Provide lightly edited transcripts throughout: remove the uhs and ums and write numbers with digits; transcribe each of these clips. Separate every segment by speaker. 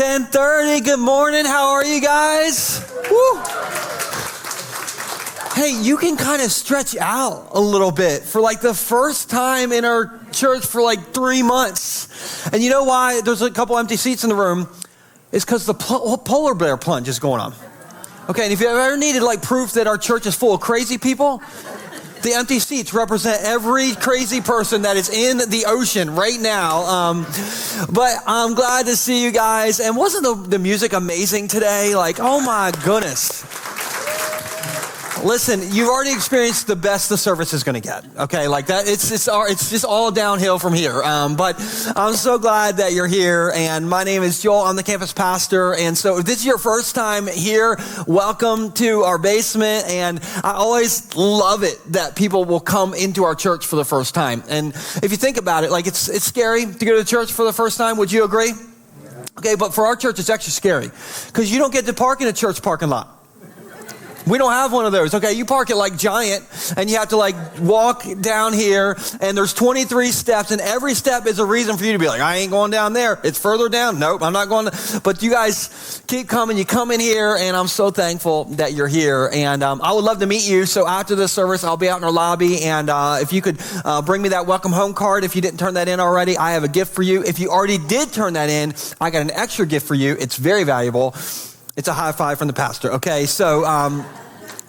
Speaker 1: 10:30, good morning. How are you guys? Woo. Hey, you can kind of stretch out a little bit for like the first time in our church for like 3 months. And you know why there's a couple empty seats in the room? It's because the polar bear plunge is going on. Okay, and if you ever needed like proof that our church is full of crazy people, the empty seats represent every crazy person that is in the ocean right now. But I'm glad to see you guys. And wasn't the music amazing today? Like, oh my goodness. Listen, you've already experienced the best the service is going to get. Okay, like that. It's just all downhill from here. But I'm so glad that you're here. And my name is Joel. I'm the campus pastor. And so if this is your first time here, welcome to our basement. And I always love it that people will come into our church for the first time. And if you think about it, like it's scary to go to church for the first time. Would you agree? Okay, but for our church, it's actually scary because you don't get to park in a church parking lot. We don't have one of those. Okay, you park it like Giant and you have to like walk down here and there's 23 steps and every step is a reason for you to be like, I ain't going down there. It's further down. Nope, I'm not going to. But you guys keep coming. You come in here and I'm so thankful that you're here. And I would love to meet you. So after this service, I'll be out in our lobby. And if you could bring me that welcome home card. If you didn't turn that in already, I have a gift for you. If you already did turn that in, I got an extra gift for you. It's very valuable. It's a high five from the pastor. Okay, so,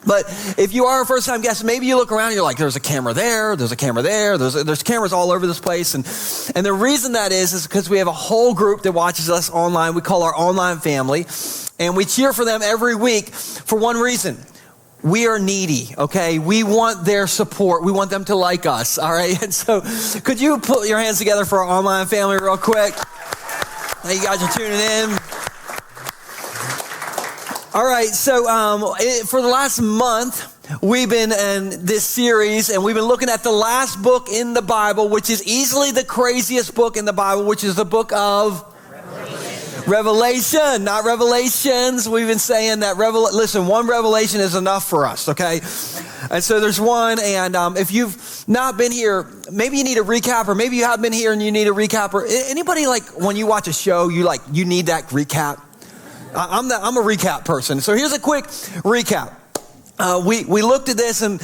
Speaker 1: but if you are a first-time guest, maybe you look around and you're like, there's a camera there, there's a camera there, there's cameras all over this place. And the reason that is because we have a whole group that watches us online. We call our online family. And we cheer for them every week for one reason. We are needy, okay? We want their support. We want them to like us, all right? And so could you put your hands together for our online family real quick? Now you guys are tuning in. All right, so for the last month, we've been in this series, and we've been looking at the last book in the Bible, which is easily the craziest book in the Bible, which is the book of Revelation, not Revelations. We've been saying that, listen, one revelation is enough for us, okay? And so there's one, and if you've not been here, maybe you need a recap, or maybe you have been here and you need a recap, or anybody like when you watch a show, you need that recap? I'm a recap person. So here's a quick recap. We looked at this, and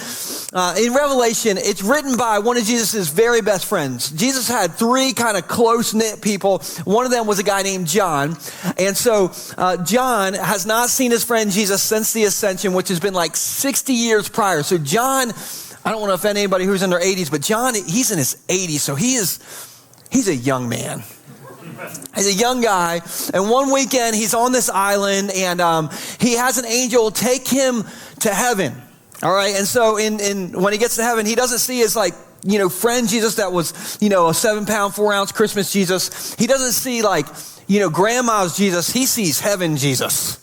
Speaker 1: in Revelation, it's written by one of Jesus' very best friends. Jesus had 3 kind of close-knit people. One of them was a guy named John. And so John has not seen his friend Jesus since the ascension, which has been like 60 years prior. So John, I don't want to offend anybody who's in their 80s, but John, he's in his 80s, so he's a young man. He's a young guy, and one weekend he's on this island, and he has an angel take him to heaven. All right, and so when he gets to heaven, he doesn't see his friend Jesus that was a 7-pound 4-ounce Christmas Jesus. He doesn't see grandma's Jesus. He sees heaven Jesus.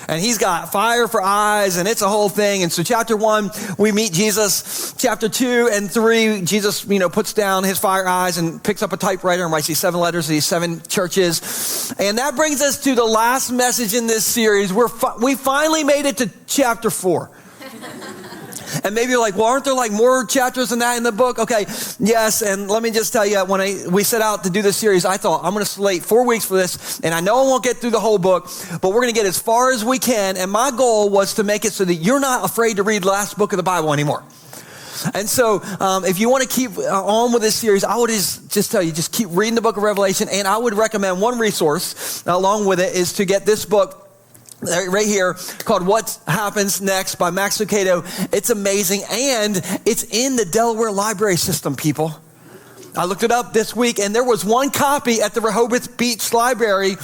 Speaker 1: And he's got fire for eyes, and it's a whole thing. And so chapter 1, we meet Jesus. Chapter 2 and 3, Jesus, puts down his fire eyes and picks up a typewriter and writes these 7 letters to these 7 churches. And that brings us to the last message in this series. We finally made it to chapter 4. And maybe you're like, well, aren't there more chapters than that in the book? Okay, yes, and let me just tell you, when we set out to do this series, I thought, I'm going to slate 4 weeks for this, and I know I won't get through the whole book, but we're going to get as far as we can, and my goal was to make it so that you're not afraid to read the last book of the Bible anymore. And so if you want to keep on with this series, I would just tell you, just keep reading the book of Revelation, and I would recommend one resource along with it is to get this book right here called What Happens Next by Max Lucado. It's amazing, and it's in the Delaware library system, people. I looked it up this week, and there was one copy at the Rehoboth Beach Library,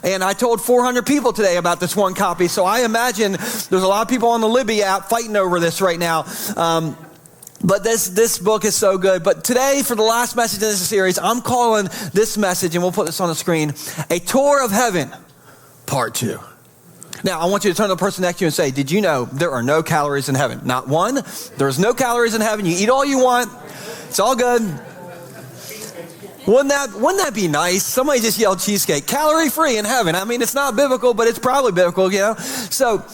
Speaker 1: and I told 400 people today about this one copy, so I imagine there's a lot of people on the Libby app fighting over this right now. But this book is so good. But today, for the last message in this series, I'm calling this message, and we'll put this on the screen, A Tour of Heaven, Part 2. Now, I want you to turn to the person next to you and say, did you know there are no calories in heaven? Not one. There's no calories in heaven. You eat all you want. It's all good. Wouldn't that be nice? Somebody just yelled cheesecake. Calorie-free in heaven. I mean, it's not biblical, but it's probably biblical, So,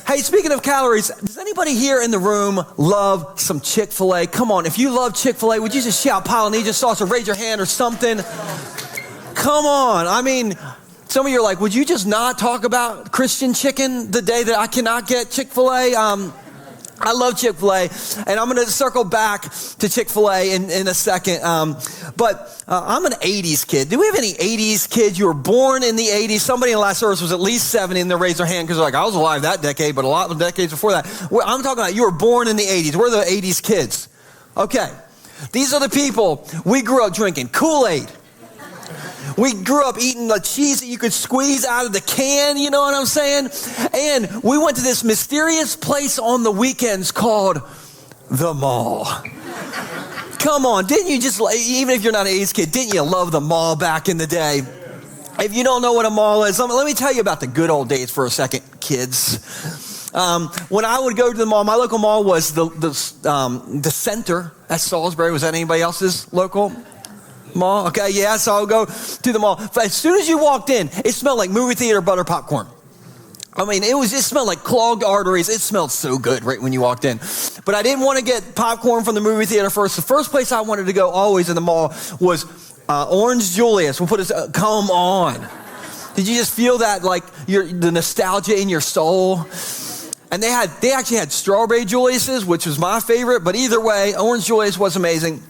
Speaker 1: hey, speaking of calories, does anybody here in the room love some Chick-fil-A? Come on, if you love Chick-fil-A, would you just shout Polynesian sauce or raise your hand or something? Come on. I mean, Some of you are like, would you just not talk about Christian chicken the day that I cannot get Chick-fil-A? I love Chick-fil-A, and I'm going to circle back to Chick-fil-A in a second. But I'm an 80s kid. Do we have any 80s kids? You were born in the 80s. Somebody in the last service was at least 70 and they raised their hand because they're like, I was alive that decade, but a lot of decades before that. I'm talking about you were born in the 80s. We're the 80s kids. Okay. These are the people we grew up drinking Kool-Aid. We grew up eating the cheese that you could squeeze out of the can, you know what I'm saying? And we went to this mysterious place on the weekends called the mall. Come on, didn't you just, even if you're not an 80s kid, didn't you love the mall back in the day? If you don't know what a mall is, let me tell you about the good old days for a second, kids. When I would go to the mall, my local mall was the Center at Salisbury. Was that anybody else's local mall? Okay, yeah, so I'll go to the mall. But as soon as you walked in, it smelled like movie theater butter popcorn. I mean, it smelled like clogged arteries. It smelled so good right when you walked in. But I didn't want to get popcorn from the movie theater first. The first place I wanted to go always in the mall was Orange Julius. We'll put this, come on. Did you just feel that, like the nostalgia in your soul? And they actually had strawberry Julius's, which was my favorite. But either way, Orange Julius was amazing.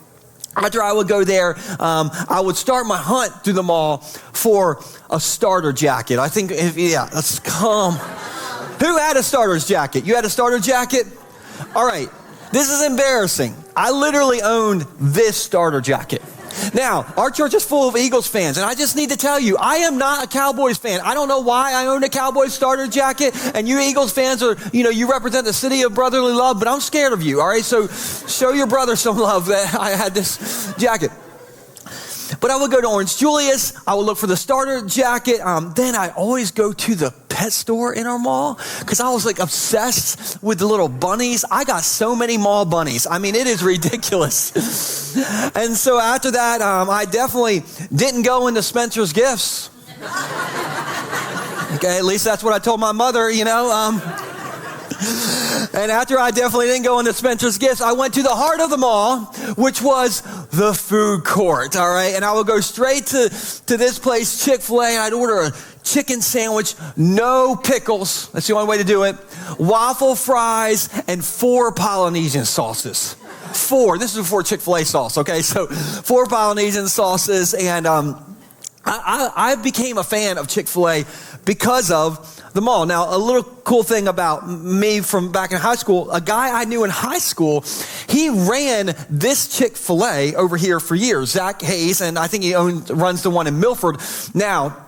Speaker 1: After I would go there, I would start my hunt through the mall for a starter jacket. I think, let's come. Who had a starter's jacket? You had a starter jacket? All right, this is embarrassing. I literally owned this starter jacket. Now, our church is full of Eagles fans, and I just need to tell you, I am not a Cowboys fan. I don't know why I own a Cowboys starter jacket, and you Eagles fans are, you represent the city of brotherly love, but I'm scared of you, all right? So show your brother some love that I had this jacket. But I would go to Orange Julius. I would look for the starter jacket. Then I always go to the pet store in our mall because I was like obsessed with the little bunnies. I got so many mall bunnies. I mean, it is ridiculous. And so after that, I definitely didn't go into Spencer's Gifts. Okay, at least that's what I told my mother, And after I definitely didn't go into Spencer's Gifts, I went to the heart of the mall, which was the food court, all right? And I would go straight to this place, Chick-fil-A, and I'd order a chicken sandwich, no pickles. That's the only way to do it. Waffle fries, and 4 Polynesian sauces. 4. This is before Chick-fil-A sauce, okay? So 4 Polynesian sauces, and I became a fan of Chick-fil-A because of the mall. Now, a little cool thing about me from back in high school, a guy I knew in high school, he ran this Chick-fil-A over here for years, Zach Hayes, and I think he runs the one in Milford now.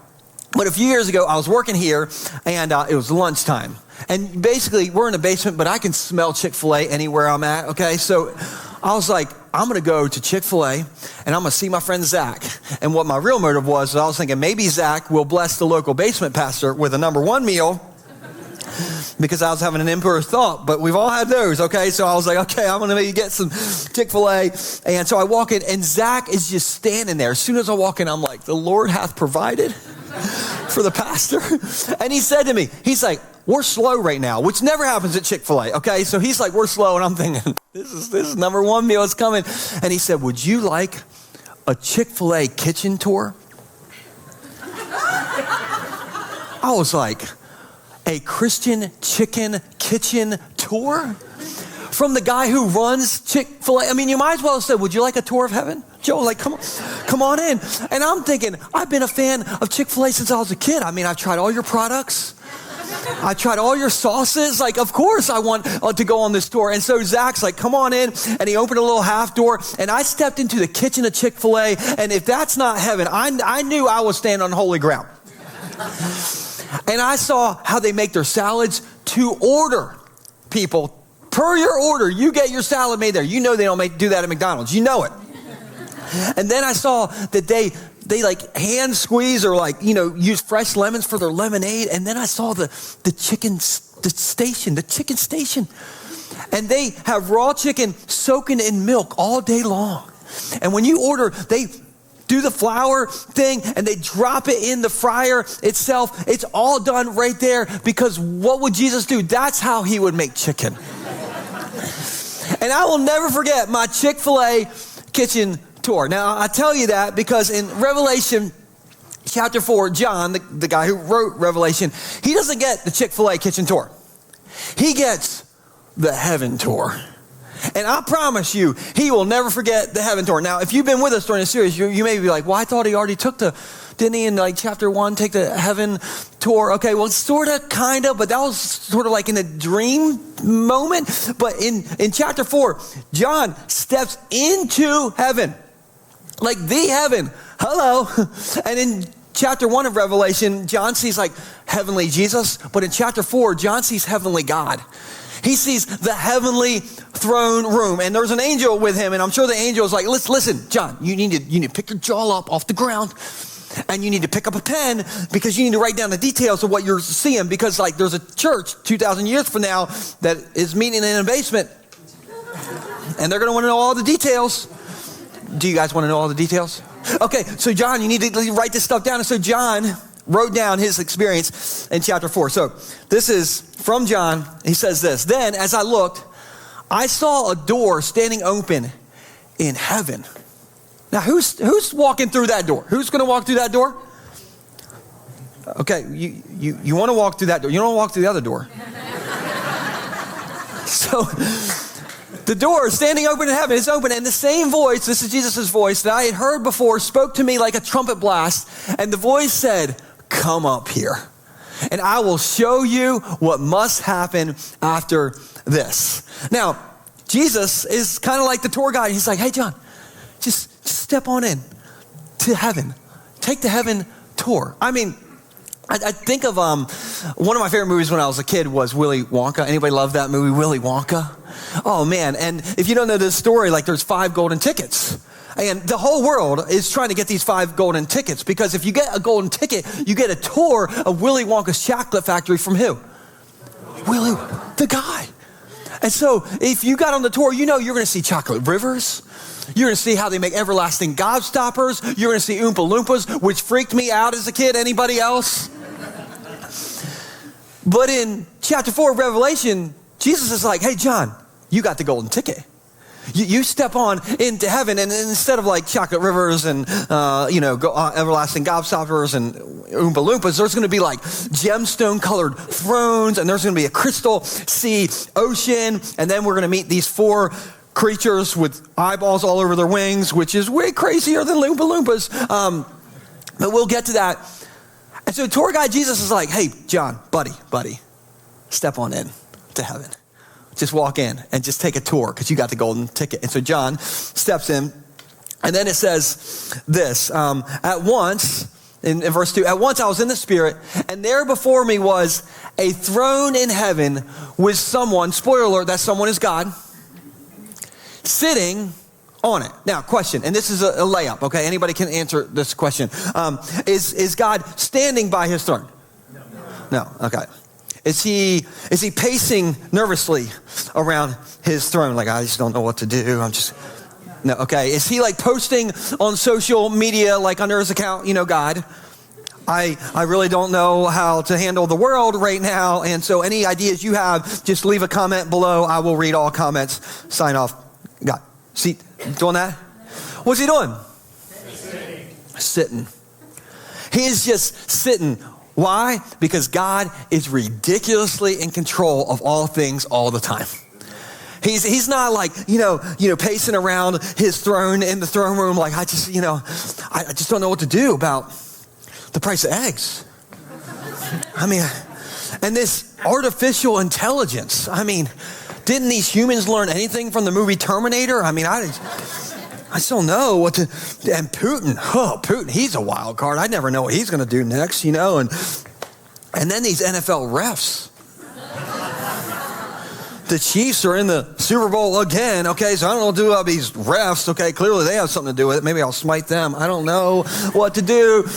Speaker 1: But a few years ago, I was working here, and it was lunchtime. And basically, we're in a basement, but I can smell Chick-fil-A anywhere I'm at, okay? So I was like, I'm going to go to Chick-fil-A, and I'm going to see my friend Zach. And what my real motive was I was thinking maybe Zach will bless the local basement pastor with a number 1 meal because I was having an impure thought, but we've all had those, okay? So I was like, okay, I'm going to maybe get some Chick-fil-A. And so I walk in, and Zach is just standing there. As soon as I walk in, I'm like, the Lord hath provided for the pastor. And he said to me, he's like, we're slow right now, which never happens at Chick-fil-A, okay? So he's like, we're slow, and I'm thinking, this is number 1 meal is coming. And he said, would you like a Chick-fil-A kitchen tour? I was like, a Christian chicken kitchen tour? From the guy who runs Chick-fil-A? I mean, you might as well have said, would you like a tour of heaven? Joe, like, come on in. And I'm thinking, I've been a fan of Chick-fil-A since I was a kid. I mean, I've tried all your products. I tried all your sauces. Like, of course I want to go on this tour. And so Zach's like, come on in. And he opened a little half door. And I stepped into the kitchen of Chick-fil-A. And if that's not heaven, I knew I was standing on holy ground. And I saw how they make their salads to order. People, per your order, you get your salad made there. You know they don't do that at McDonald's. You know it. And then I saw that they like hand squeeze or like, use fresh lemons for their lemonade. And then I saw the chicken station. And they have raw chicken soaking in milk all day long. And when you order, they do the flour thing and they drop it in the fryer itself. It's all done right there because what would Jesus do? That's how he would make chicken. And I will never forget my Chick-fil-A kitchen tour. Now, I tell you that because in Revelation chapter 4, John, the guy who wrote Revelation, he doesn't get the Chick-fil-A kitchen tour. He gets the heaven tour. And I promise you, he will never forget the heaven tour. Now, if you've been with us during the series, you may be like, well, I thought he already took didn't he in like chapter 1 take the heaven tour? Okay, well, sort of, kind of, but that was sort of like in a dream moment. But in chapter 4, John steps into heaven, like the heaven. Hello. And in chapter 1 of Revelation, John sees like heavenly Jesus, but in chapter 4, John sees heavenly God. He sees the heavenly throne room, and there's an angel with him, and I'm sure the angel is like, listen, John, you need to pick your jaw up off the ground, and you need to pick up a pen because you need to write down the details of what you're seeing, because like there's a church 2,000 years from now that is meeting in a basement, and they're going to want to know all the details. Do you guys want to know all the details? Okay, so John, you need to write this stuff down. And so John wrote down his experience in chapter 4. So this is from John. He says this: then as I looked, I saw a door standing open in heaven. Now who's walking through that door? Who's going to walk through that door? Okay, you want to walk through that door. You don't want to walk through the other door. So the door is standing open in heaven. It's open, and the same voice, this is Jesus' voice, that I had heard before, spoke to me like a trumpet blast. And the voice said, come up here, and I will show you what must happen after this. Now, Jesus is kind of like the tour guide. He's like, hey, John, just step on in to heaven. Take the heaven tour. I mean, I think of one of my favorite movies when I was a kid was Willy Wonka. Anybody love that movie, Willy Wonka? Oh, man. And if you don't know this story, like there's 5 golden tickets. And the whole world is trying to get these 5 golden tickets, because if you get a golden ticket, you get a tour of Willy Wonka's chocolate factory from who? Willy, the guy. And so if you got on the tour, you know you're going to see chocolate rivers. You're going to see how they make everlasting gobstoppers. You're going to see Oompa Loompas, which freaked me out as a kid. Anybody else? But in chapter 4 of Revelation, Jesus is like, hey, John, you got the golden ticket. You step on into heaven, and instead of like chocolate rivers and, everlasting gobstoppers and Oompa Loompas, there's going to be like gemstone colored thrones, and there's going to be a crystal sea ocean. And then we're going to meet these 4 creatures with eyeballs all over their wings, which is way crazier than Oompa Loompas. But we'll get to that. And so tour guide Jesus is like, hey, John, buddy, step on in to heaven. Just walk in and just take a tour because you got the golden ticket. And so John steps in, and then it says this, at once, in verse 2, at once I was in the Spirit, and there before me was a throne in heaven with someone, spoiler alert, that someone is God, sitting on it. Now, question, and this is a layup, okay? Anybody can answer this question. Is God standing by his throne? No, okay. Is he pacing nervously around his throne? Like, I just don't know what to do. No, okay. Is he like posting on social media, like under his account, God, I really don't know how to handle the world right now. And so any ideas you have, just leave a comment below. I will read all comments. Sign off. God. See, doing that? What's he doing? Sitting. He is just sitting. Why? Because God is ridiculously in control of all things all the time. He's not like, pacing around his throne in the throne room like, I just don't know what to do about the price of eggs. I mean, and this artificial intelligence. I mean, didn't these humans learn anything from the movie Terminator? I mean, I still know what to, and Putin, he's a wild card. I never know what he's going to do next, and then these NFL refs. The Chiefs are in the Super Bowl again, okay, so I don't know what to do about these refs, okay, clearly they have something to do with it. Maybe I'll smite them. I don't know what to do.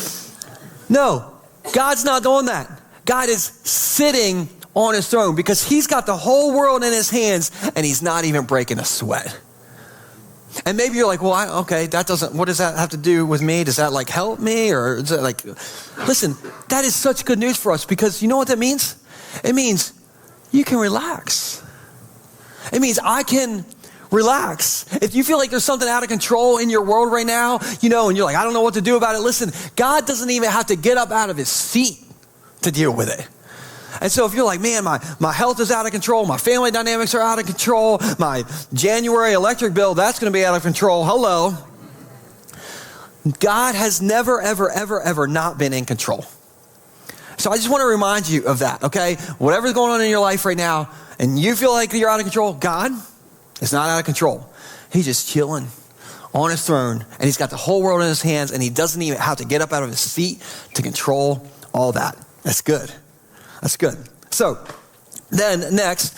Speaker 1: No, God's not doing that. God is sitting on his throne because he's got the whole world in his hands and he's not even breaking a sweat. And maybe you're like, well, what does that have to do with me? Does that like help me? Or is it like, listen, that is such good news for us because you know what that means? It means you can relax. It means I can relax. If you feel like there's something out of control in your world right now, and you're like, I don't know what to do about it. Listen, God doesn't even have to get up out of his seat to deal with it. And so if you're like, man, my health is out of control, my family dynamics are out of control, my January electric bill, that's going to be out of control. Hello. God has never, ever, ever, ever not been in control. So I just want to remind you of that, okay? Whatever's going on in your life right now, and you feel like you're out of control, God is not out of control. He's just chilling on his throne, and he's got the whole world in his hands, and he doesn't even have to get up out of his seat to control all that. That's good. That's good. So then next,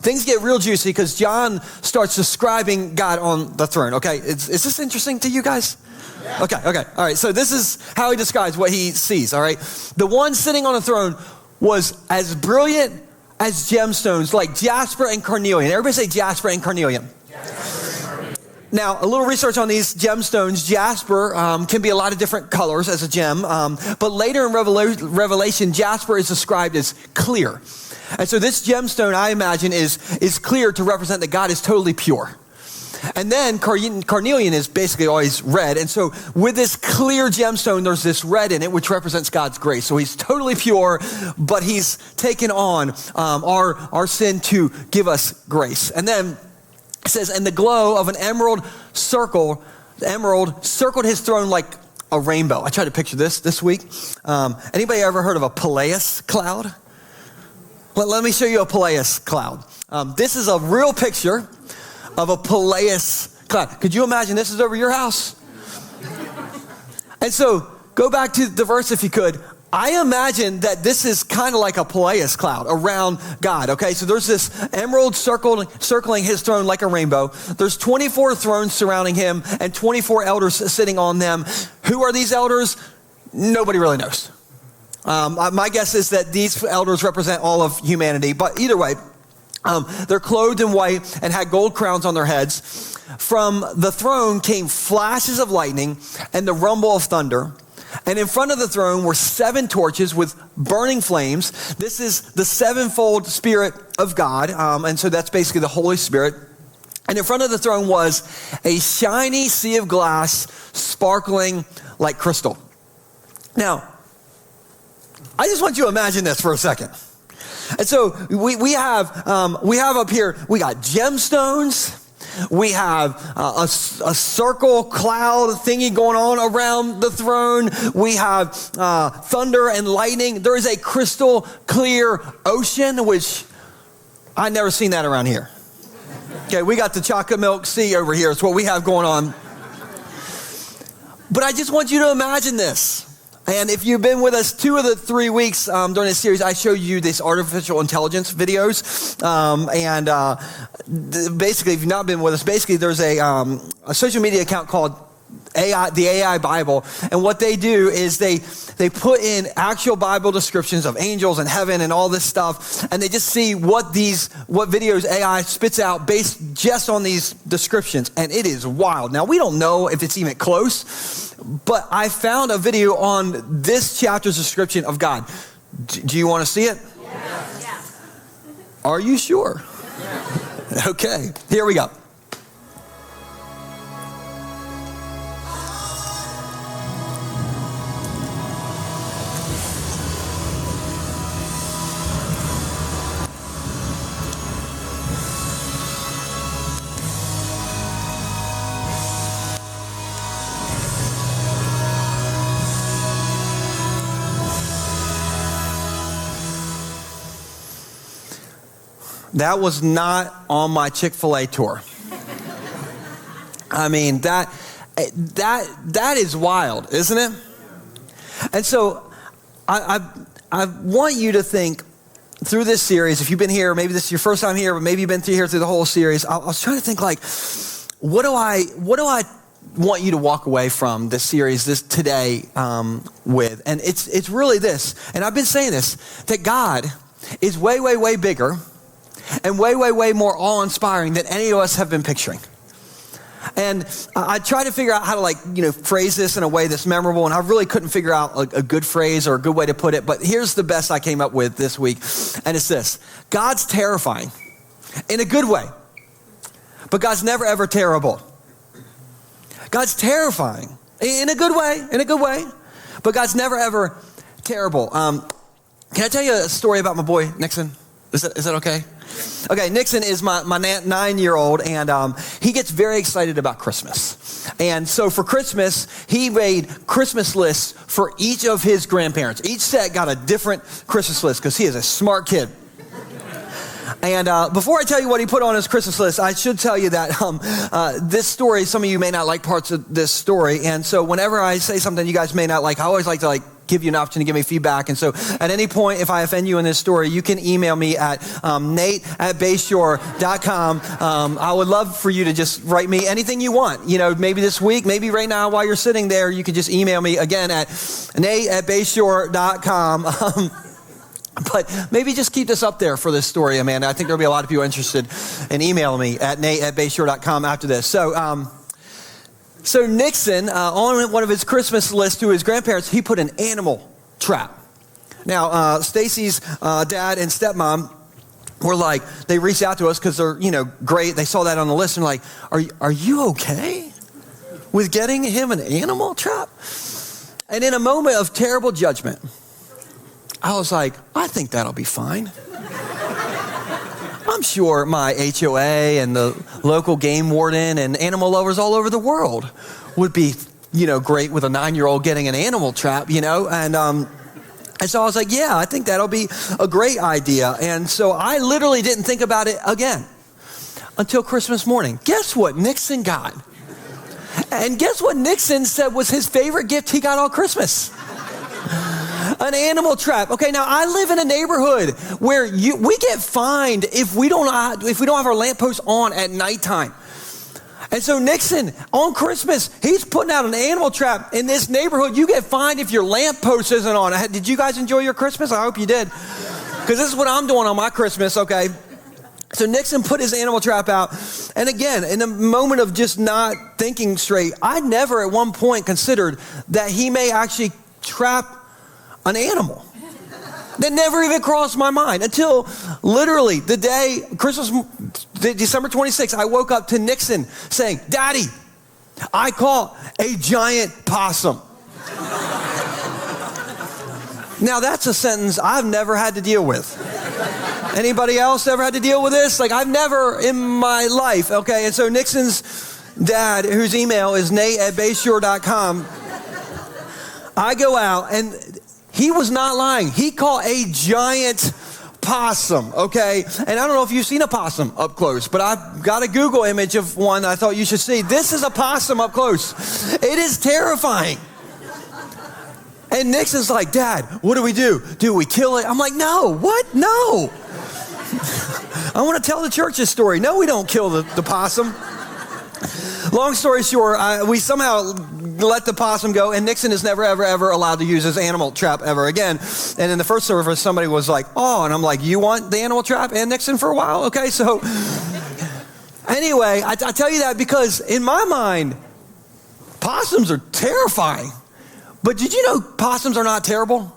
Speaker 1: things get real juicy because John starts describing God on the throne. Okay, is this interesting to you guys? Yeah. Okay. All right, so this is how he describes what he sees, all right? The one sitting on the throne was as brilliant as gemstones, like jasper and carnelian. Everybody say jasper and carnelian. Now, a little research on these gemstones. Jasper can be a lot of different colors as a gem, but later in Revelation, jasper is described as clear. And so this gemstone, I imagine, is clear to represent that God is totally pure. And then carnelian is basically always red. And so with this clear gemstone, there's this red in it, which represents God's grace. So he's totally pure, but he's taken on our sin to give us grace. And then it says, and the glow of an emerald circled his throne like a rainbow. I tried to picture this week. Anybody ever heard of a Peleus cloud? Let me show you a Peleus cloud. This is a real picture of a Peleus cloud. Could you imagine this is over your house? And so go back to the verse if you could. I imagine that this is kind of like a Peleus cloud around God, okay? So there's this emerald circling his throne like a rainbow. There's 24 thrones surrounding him and 24 elders sitting on them. Who are these elders? Nobody really knows. My guess is that these elders represent all of humanity, but either way, they're clothed in white and had gold crowns on their heads. From the throne came flashes of lightning and the rumble of thunder. And in front of the throne were 7 torches with burning flames. This is the sevenfold Spirit of God. And so that's basically the Holy Spirit. And in front of the throne was a shiny sea of glass sparkling like crystal. Now, I just want you to imagine this for a second. And so we have up here, we got gemstones. We have a circle cloud thingy going on around the throne. We have thunder and lightning. There is a crystal clear ocean, which I've never seen that around here. Okay, we got the chocolate milk sea over here. It's what we have going on. But I just want you to imagine this. And if you've been with us 2 of the 3 weeks during this series, I showed you this artificial intelligence videos. Basically, if you've not been with us, basically there's a social media account called the AI Bible. And what they do is they put in actual Bible descriptions of angels and heaven and all this stuff. And they just see what videos AI spits out based just on these descriptions. And it is wild. Now, we don't know if it's even close, but I found a video on this chapter's description of God. Do you want to see it? Yeah. Are you sure? Yeah. Okay, here we go. That was not on my Chick-fil-A tour. I mean, that is wild, isn't it? And so I want you to think through this series, if you've been here, maybe this is your first time here, but maybe you've been here through the whole series. I was trying to think like, what do I want you to walk away from this series today with? And it's really this, and I've been saying this, that God is way, way, way bigger and way, way, way more awe-inspiring than any of us have been picturing. And I tried to figure out how to phrase this in a way that's memorable, and I really couldn't figure out a good phrase or a good way to put it, but here's the best I came up with this week, and it's this. God's terrifying in a good way, but God's never ever terrible. God's terrifying in a good way, but God's never ever terrible. Can I tell you a story about my boy, Nixon? Is that okay? Okay, Nixon is my 9-year-old, and he gets very excited about Christmas. And so for Christmas, he made Christmas lists for each of his grandparents. Each set got a different Christmas list because he is a smart kid. And before I tell you what he put on his Christmas list, I should tell you that this story, some of you may not like parts of this story. And so whenever I say something you guys may not like, I always like to give you an opportunity to give me feedback. And so at any point, if I offend you in this story, you can email me at nate@bayshore.com. I would love for you to just write me anything you want. You know, maybe this week, maybe right now while you're sitting there, you can just email me again at nate@bayshore.com. But maybe just keep this up there for this story, Amanda. I think there'll be a lot of people interested in emailing me at nate@bayshore.com after this. So Nixon, on one of his Christmas lists to his grandparents, he put an animal trap. Now, Stacy's dad and stepmom were like, they reached out to us because they're, great. They saw that on the list and like, are you okay with getting him an animal trap? And in a moment of terrible judgment, I was like, I think that'll be fine. I'm sure my HOA and the local game warden and animal lovers all over the world would be, great with a 9-year-old getting an animal trap, And so I was like, yeah, I think that'll be a great idea. And so I literally didn't think about it again until Christmas morning. Guess what Nixon got? And guess what Nixon said was his favorite gift he got on Christmas? An animal trap. Okay, now I live in a neighborhood where we get fined if we don't have our lamppost on at nighttime. And so Nixon, on Christmas, he's putting out an animal trap in this neighborhood. You get fined if your lamppost isn't on. Did you guys enjoy your Christmas? I hope you did. Because this is what I'm doing on my Christmas, okay? So Nixon put his animal trap out. And again, in the moment of just not thinking straight, I never at one point considered that he may actually trap an animal. That never even crossed my mind until literally the day, December 26th, I woke up to Nixon saying, Daddy, I caught a giant possum. Now that's a sentence I've never had to deal with. Anybody else ever had to deal with this? Like I've never in my life, okay? And so Nixon's dad, whose email is nate@bayshore.com, I go out and he was not lying. He caught a giant possum, okay? And I don't know if you've seen a possum up close, but I've got a Google image of one I thought you should see. This is a possum up close. It is terrifying. And Nixon's like, Dad, what do we do? Do we kill it? I'm like, no, what? No. I want to tell the church this story. No, we don't kill the possum. Long story short, we somehow let the possum go, and Nixon is never, ever, ever allowed to use his animal trap ever again. And in the first service, somebody was like, oh, and I'm like, you want the animal trap and Nixon for a while? Okay, so anyway, I tell you that because in my mind, possums are terrifying. But did you know possums are not terrible?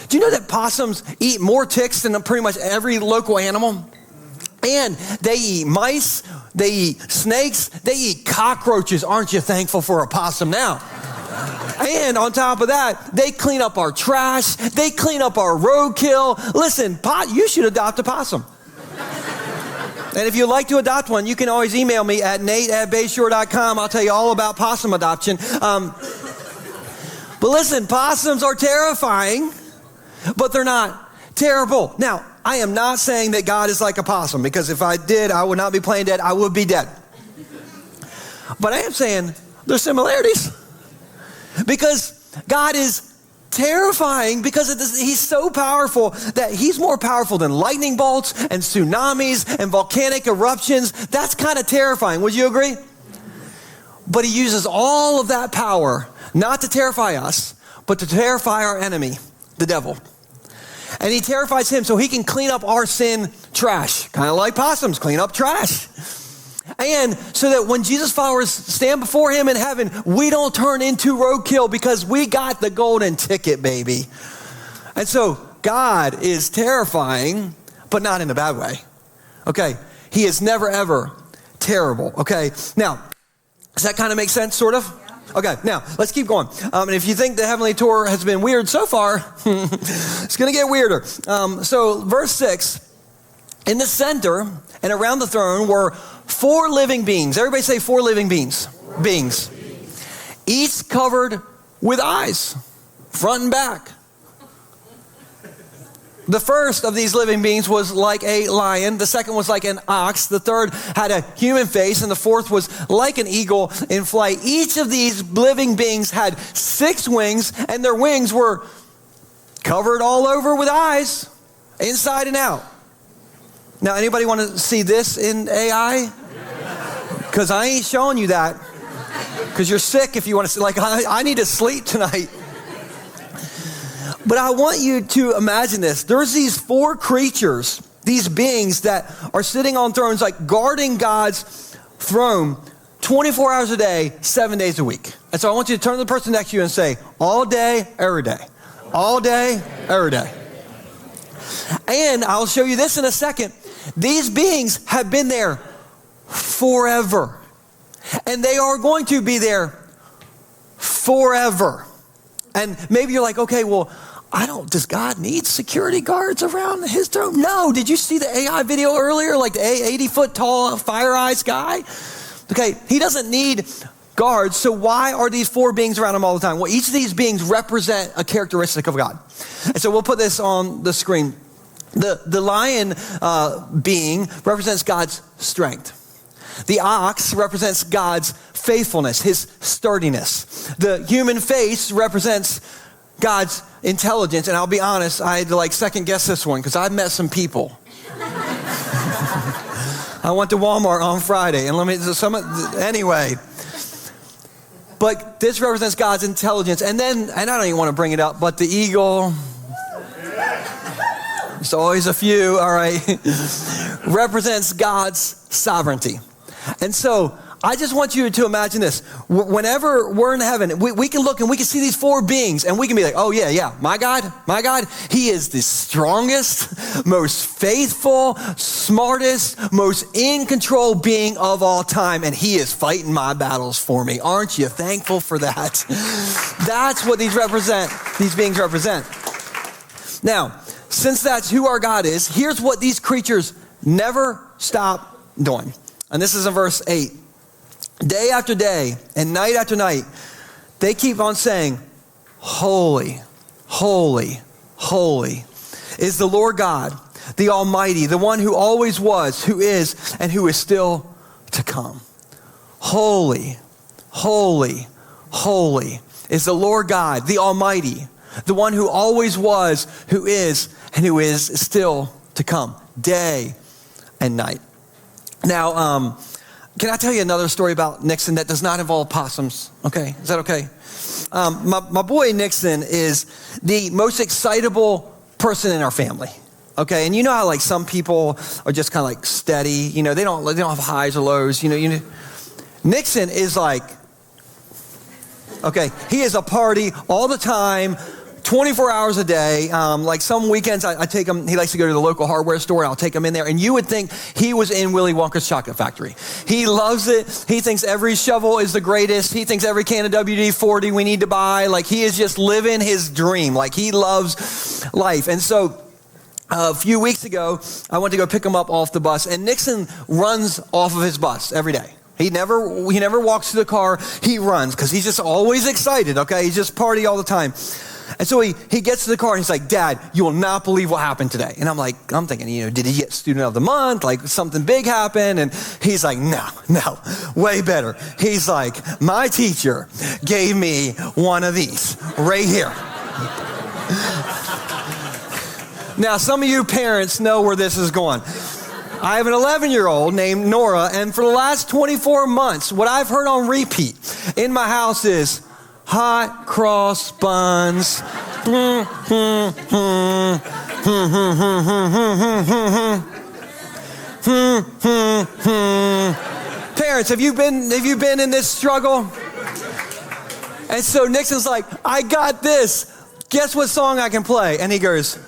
Speaker 1: Do you know that possums eat more ticks than pretty much every local animal? And they eat mice, they eat snakes, they eat cockroaches. Aren't you thankful for a possum now? And on top of that, they clean up our trash, they clean up our roadkill. Listen, you should adopt a possum. And if you'd like to adopt one, you can always email me at nate@bayshore.com. I'll tell you all about possum adoption. But listen, possums are terrifying, but they're not terrible. Now, I am not saying that God is like a possum, because if I did, I would not be playing dead. I would be dead. But I am saying there's similarities, because God is terrifying because he's so powerful that he's more powerful than lightning bolts and tsunamis and volcanic eruptions. That's kind of terrifying. Would you agree? But he uses all of that power not to terrify us, but to terrify our enemy, the devil. And he terrifies him so he can clean up our sin trash, kind of like possums clean up trash. And so that when Jesus followers stand before him in heaven, we don't turn into roadkill because we got the golden ticket, baby. And so God is terrifying, but not in a bad way. Okay, he is never, ever terrible, okay? Now, does that kind of make sense, sort of? Okay, now, let's keep going. And if you think the heavenly tour has been weird so far, it's going to get weirder. So, verse 6, in the center and around the throne were 4 living beings. Everybody say 4 living beings. Beings. Each covered with eyes, front and back. The first of these living beings was like a lion. The second was like an ox. The third had a human face. And the fourth was like an eagle in flight. Each of these living beings had 6 wings, and their wings were covered all over with eyes, inside and out. Now, anybody want to see this in AI? Because I ain't showing you that. Because you're sick if you want to see. Like, I need to sleep tonight. But I want you to imagine this. There's these 4 creatures, these beings that are sitting on thrones, like guarding God's throne 24 hours a day, 7 days a week. And so I want you to turn to the person next to you and say, all day, every day. All day, every day. And I'll show you this in a second. These beings have been there forever. And they are going to be there forever. And maybe you're like, okay, well, does God need security guards around his throne? No. Did you see the AI video earlier? Like the 80-foot tall fire eyes guy? Okay, he doesn't need guards. So why are these 4 beings around him all the time? Well, each of these beings represent a characteristic of God. And so we'll put this on the screen. The lion being represents God's strength. The ox represents God's faithfulness, his sturdiness. The human face represents God's intelligence. And I'll be honest, I had to second guess this one because I've met some people. I went to Walmart on Friday and anyway. But this represents God's intelligence. And I don't even want to bring it up, but the eagle, there's always a few, all right, represents God's sovereignty. And so I just want you to imagine this. Whenever we're in heaven, we can look and we can see these 4 beings and we can be like, oh yeah, my God, he is the strongest, most faithful, smartest, most in control being of all time. And he is fighting my battles for me. Aren't you thankful for that? That's what these beings represent. Now, since that's who our God is, here's what these creatures never stop doing. And this is in verse 8. Day after day and night after night, they keep on saying, holy, holy, holy is the Lord God, the Almighty, the one who always was, who is, and who is still to come. Holy, holy, holy is the Lord God, the Almighty, the one who always was, who is, and who is still to come, day and night. Now, can I tell you another story about Nixon that does not involve possums? Okay, is that okay? My boy Nixon is the most excitable person in our family. Okay, and you know how some people are just kind of steady. You know, they don't have highs or lows. You know. Nixon is okay, he is a party all the time. 24 hours a day. Some weekends I take him, he likes to go to the local hardware store and I'll take him in there. And you would think he was in Willy Wonka's chocolate factory. He loves it. He thinks every shovel is the greatest. He thinks every can of WD-40 we need to buy. He is just living his dream. He loves life. And so a few weeks ago, I went to go pick him up off the bus and Nixon runs off of his bus every day. He never walks to the car. He runs because he's just always excited. Okay. He's just party all the time. And so he gets to the car and he's like, Dad, you will not believe what happened today. And I'm thinking, did he get student of the month? Something big happened? And he's like, no, way better. He's like, my teacher gave me one of these right here. Now, some of you parents know where this is going. I have an 11-year-old named Nora, and for the last 24 months, what I've heard on repeat in my house is, hot cross buns. Parents, have you been in this struggle? And so Nixon's like, I got this. Guess what song I can play? And he goes,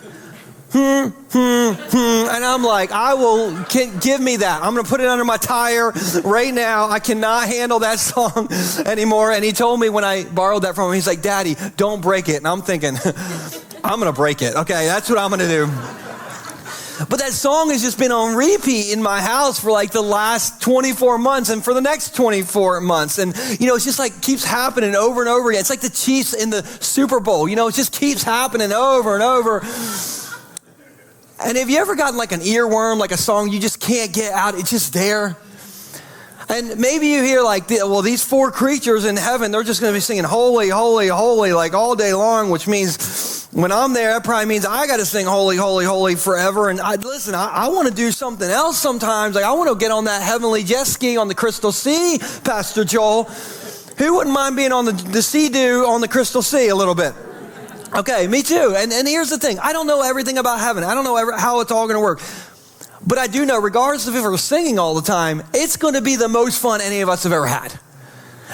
Speaker 1: And I'm like, give me that. I'm going to put it under my tire right now. I cannot handle that song anymore. And he told me when I borrowed that from him, he's like, Daddy, don't break it. And I'm thinking, I'm going to break it. Okay, that's what I'm going to do. But that song has just been on repeat in my house for like the last 24 months and for the next 24 months. And, it's just like keeps happening over and over again. It's like the Chiefs in the Super Bowl. It just keeps happening over and over. And have you ever gotten like an earworm, like a song you just can't get out? It's just there. And maybe you hear like, these four creatures in heaven, they're just going to be singing holy, holy, holy, like all day long, which means when I'm there, that probably means I got to sing holy, holy, holy forever. And I want to do something else sometimes. Like I want to get on that heavenly jet ski on the Crystal Sea, Pastor Joel. Who wouldn't mind being on the Sea-Doo on the Crystal Sea a little bit? Okay, me too. And here's the thing. I don't know everything about heaven. I don't know how it's all going to work. But I do know, regardless of if we're singing all the time, it's going to be the most fun any of us have ever had.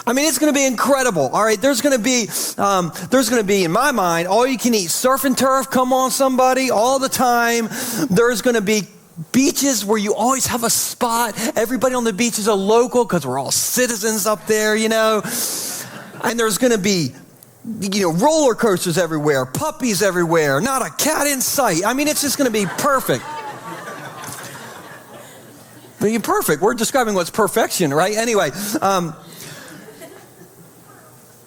Speaker 1: I mean, it's going to be incredible. All right, there's going to be, in my mind, all you can eat surf and turf. Come on, somebody, all the time. There's going to be beaches where you always have a spot. Everybody on the beach is a local because we're all citizens up there, And there's going to be roller coasters everywhere, puppies everywhere, not a cat in sight. I mean, it's just going to be perfect. Perfect. We're describing what's perfection, right? Anyway,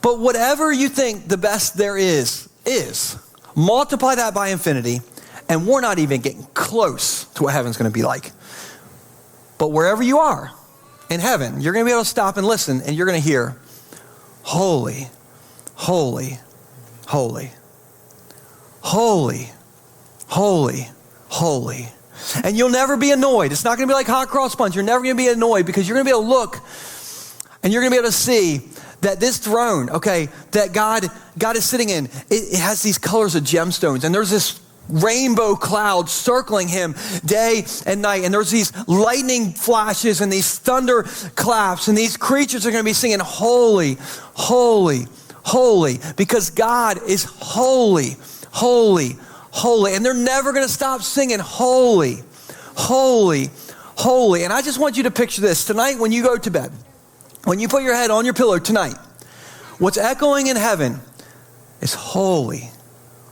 Speaker 1: but whatever you think the best there is, multiply that by infinity, and we're not even getting close to what heaven's going to be like. But wherever you are in heaven, you're going to be able to stop and listen, and you're going to hear, holy, holy, holy, holy, holy, holy. And you'll never be annoyed. It's not going to be like hot cross buns. You're never going to be annoyed because you're going to be able to look and you're going to be able to see that this throne, okay, that God is sitting in, it has these colors of gemstones. And there's this rainbow cloud circling him day and night. And there's these lightning flashes and these thunder claps. And these creatures are going to be singing, holy, holy, holy, because God is holy, holy, holy. And they're never going to stop singing holy, holy, holy. And I just want you to picture this tonight when you go to bed, when you put your head on your pillow tonight, what's echoing in heaven is holy,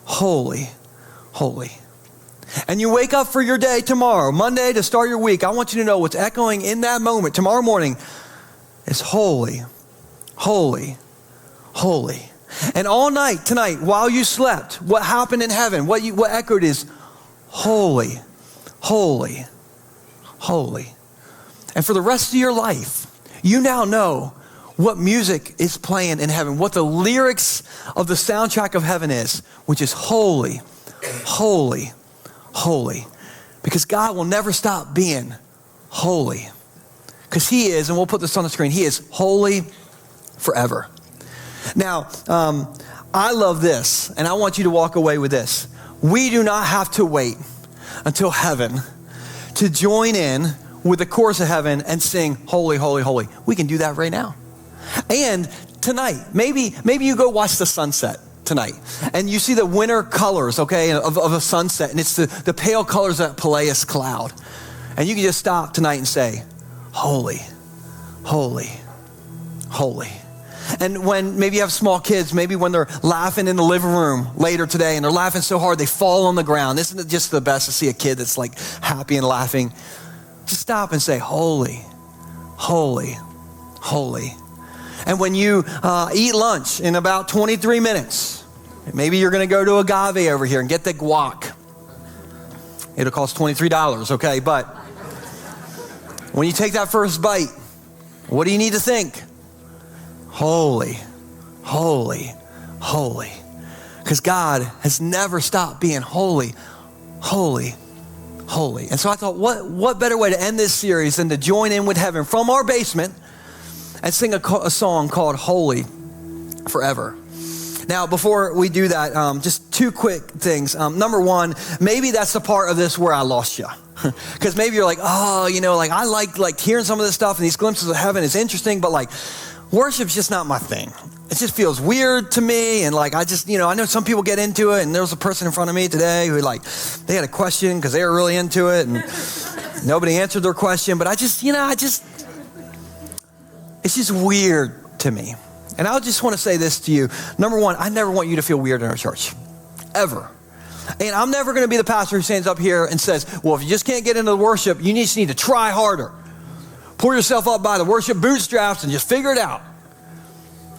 Speaker 1: holy, holy. And you wake up for your day tomorrow, Monday, to start your week. I want you to know what's echoing in that moment tomorrow morning is holy, holy, holy. And all night tonight, while you slept, what happened in heaven, what echoed is holy, holy, holy. And for the rest of your life, you now know what music is playing in heaven, what the lyrics of the soundtrack of heaven is, which is holy, holy, holy. Because God will never stop being holy. Because he is, and we'll put this on the screen, he is holy forever. Now, I love this, and I want you to walk away with this. We do not have to wait until heaven to join in with the chorus of heaven and sing holy, holy, holy. We can do that right now. And tonight, maybe you go watch the sunset tonight, and you see the winter colors, okay, of a sunset, and it's the pale colors of that Peleus cloud. And you can just stop tonight and say, holy, holy, holy. And when maybe you have small kids, maybe when they're laughing in the living room later today and they're laughing so hard they fall on the ground. Isn't it just the best to see a kid that's like happy and laughing? Just stop and say, holy, holy, holy. And when you eat lunch in about 23 minutes, maybe you're going to go to Agave over here and get the guac. It'll cost $23, okay? But when you take that first bite, what do you need to think? Holy, holy, holy. Because God has never stopped being holy, holy, holy. And so I thought, what better way to end this series than to join in with heaven from our basement and sing a song called Holy Forever. Now, before we do that, just two quick things. Number one, maybe that's the part of this where I lost you. Because maybe you're like, I like hearing some of this stuff and these glimpses of heaven is interesting, but like, worship's just not my thing. it just feels weird to me. And like, I just, I know some people get into it, and there was a person in front of me today who they had a question because they were really into it and nobody answered their question. But it's just weird to me. And I just want to say this to you. Number one, I never want you to feel weird in our church, ever. And I'm never going to be the pastor who stands up here and says, well, if you just can't get into the worship, you just need to try harder. Pull yourself up by the worship bootstraps and just figure it out.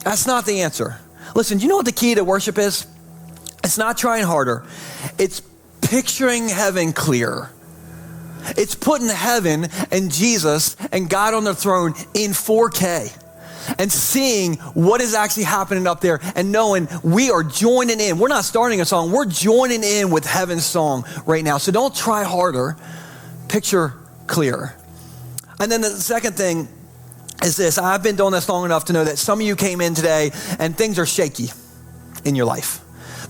Speaker 1: That's not the answer. Listen, do you know what the key to worship is? It's not trying harder. It's picturing heaven clearer. It's putting heaven and Jesus and God on the throne in 4K and seeing what is actually happening up there and knowing we are joining in. We're not starting a song. We're joining in with heaven's song right now. So don't try harder. Picture clearer. And then the second thing is this. I've been doing this long enough to know that some of you came in today and things are shaky in your life.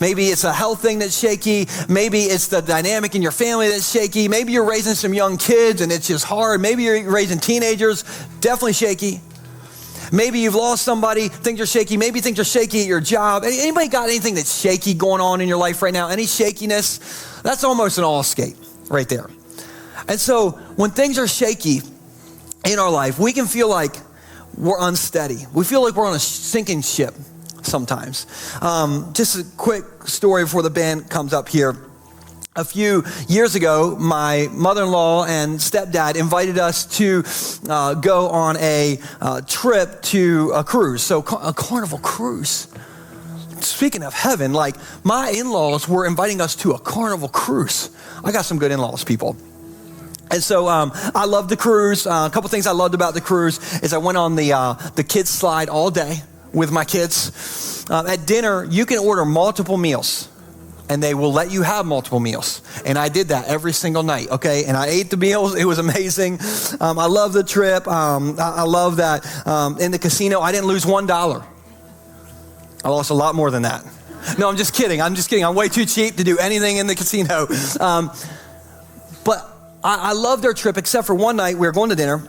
Speaker 1: Maybe it's a health thing that's shaky. Maybe it's the dynamic in your family that's shaky. Maybe you're raising some young kids and it's just hard. Maybe you're raising teenagers, definitely shaky. Maybe you've lost somebody, things are shaky. Maybe things are shaky at your job. Anybody got anything that's shaky going on in your life right now? Any shakiness? That's almost an all escape right there. And so when things are shaky in our life, we can feel like we're unsteady. We feel like we're on a sinking ship sometimes. Just a quick story before the band comes up here. A few years ago, my mother-in-law and stepdad invited us to go on a trip to a cruise, so a Carnival cruise. Speaking of heaven, my in-laws were inviting us to a Carnival cruise. I got some good in-laws, people. And so I loved the cruise. A couple things I loved about the cruise is I went on the kids slide all day with my kids. At dinner, you can order multiple meals, and they will let you have multiple meals. And I did that every single night, okay? And I ate the meals. It was amazing. I love the trip. I love that in the casino, I didn't lose $1. I lost a lot more than that. No, I'm just kidding. I'm way too cheap to do anything in the casino. But I loved our trip, except for one night we were going to dinner.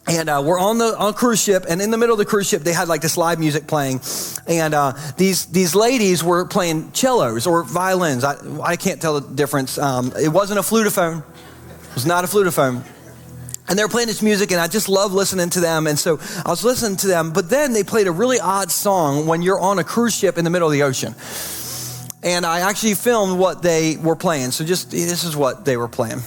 Speaker 1: And we're on a cruise ship, and in the middle of the cruise ship, they had this live music playing. And these ladies were playing cellos or violins. I can't tell the difference. It wasn't a flutophone. It was not a flutophone. And they were playing this music, and I just love listening to them. And so I was listening to them, but then they played a really odd song when you're on a cruise ship in the middle of the ocean. And I actually filmed what they were playing. So this is what they were playing.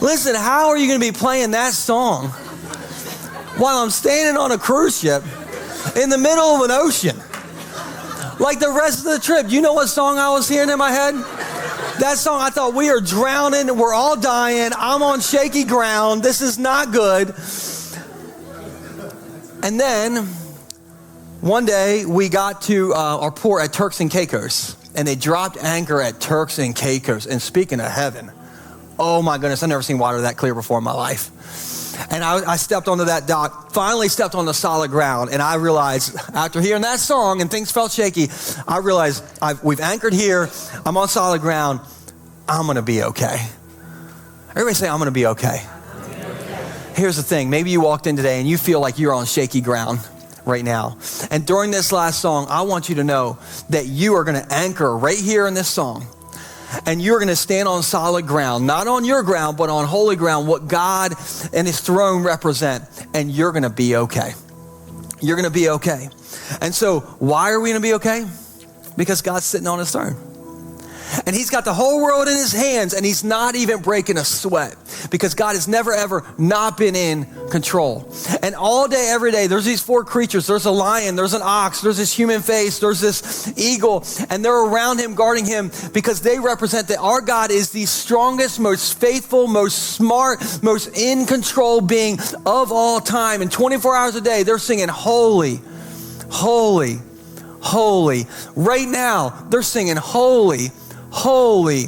Speaker 1: Listen, how are you going to be playing that song while I'm standing on a cruise ship in the middle of an ocean? Like the rest of the trip, you know what song I was hearing in my head? That song, I thought, we are drowning, we're all dying, I'm on shaky ground, this is not good. And then, one day, we got to our port at Turks and Caicos, and they dropped anchor at Turks and Caicos. And speaking of heaven, oh my goodness, I've never seen water that clear before in my life. And I stepped onto that dock, finally stepped on the solid ground, and I realized, after hearing that song and things felt shaky, I realized we've anchored here, I'm on solid ground, I'm gonna be okay. Everybody say, I'm gonna be okay. Here's the thing, maybe you walked in today and you feel like you're on shaky ground right now. And during this last song, I want you to know that you are gonna anchor right here in this song. And you're going to stand on solid ground, not on your ground, but on holy ground, what God and his throne represent. And you're going to be okay. You're going to be okay. And so why are we going to be okay? Because God's sitting on his throne. And he's got the whole world in his hands, and he's not even breaking a sweat, because God has never, ever not been in control. And all day, every day, there's these four creatures. There's a lion, there's an ox, there's this human face, there's this eagle, and they're around him, guarding him, because they represent that our God is the strongest, most faithful, most smart, most in control being of all time. And 24 hours a day, they're singing, holy, holy, holy. Right now, they're singing, holy, holy,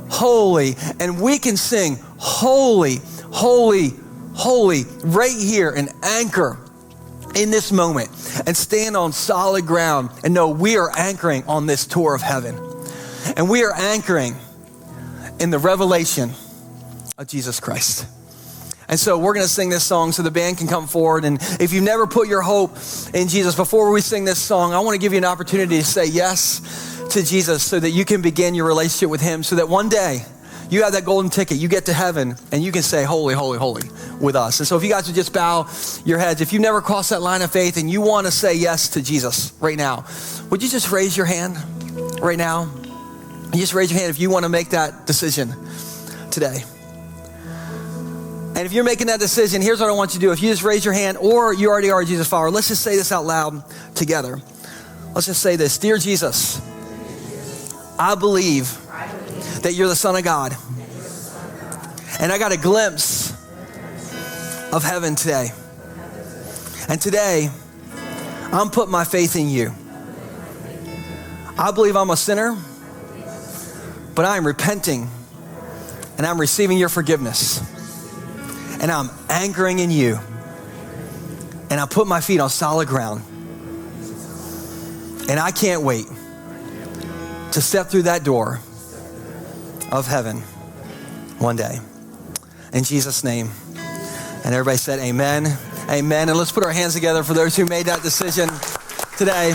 Speaker 1: holy. And we can sing holy, holy, holy right here and anchor in this moment and stand on solid ground and know we are anchoring on this tour of heaven. And we are anchoring in the revelation of Jesus Christ. And so we're going to sing this song so the band can come forward. And if you've never put your hope in Jesus, before we sing this song, I want to give you an opportunity to say yes to Jesus so that you can begin your relationship with him, so that one day you have that golden ticket, you get to heaven, and you can say, holy, holy, holy with us. And so if you guys would just bow your heads, if you've never crossed that line of faith and you want to say yes to Jesus right now, would you just raise your hand right now? You just raise your hand if you want to make that decision today. And if you're making that decision, here's what I want you to do. If you just raise your hand, or you already are a Jesus follower, let's just say this out loud together. Let's just say this. Dear Jesus, I believe that you're the Son of God. And I got a glimpse of heaven today. And today, I'm putting my faith in you. I believe I'm a sinner, but I am repenting and I'm receiving your forgiveness. And I'm anchoring in you. And I put my feet on solid ground. And I can't wait to step through that door of heaven one day. In Jesus' name. And everybody said amen. Amen. And let's put our hands together for those who made that decision today.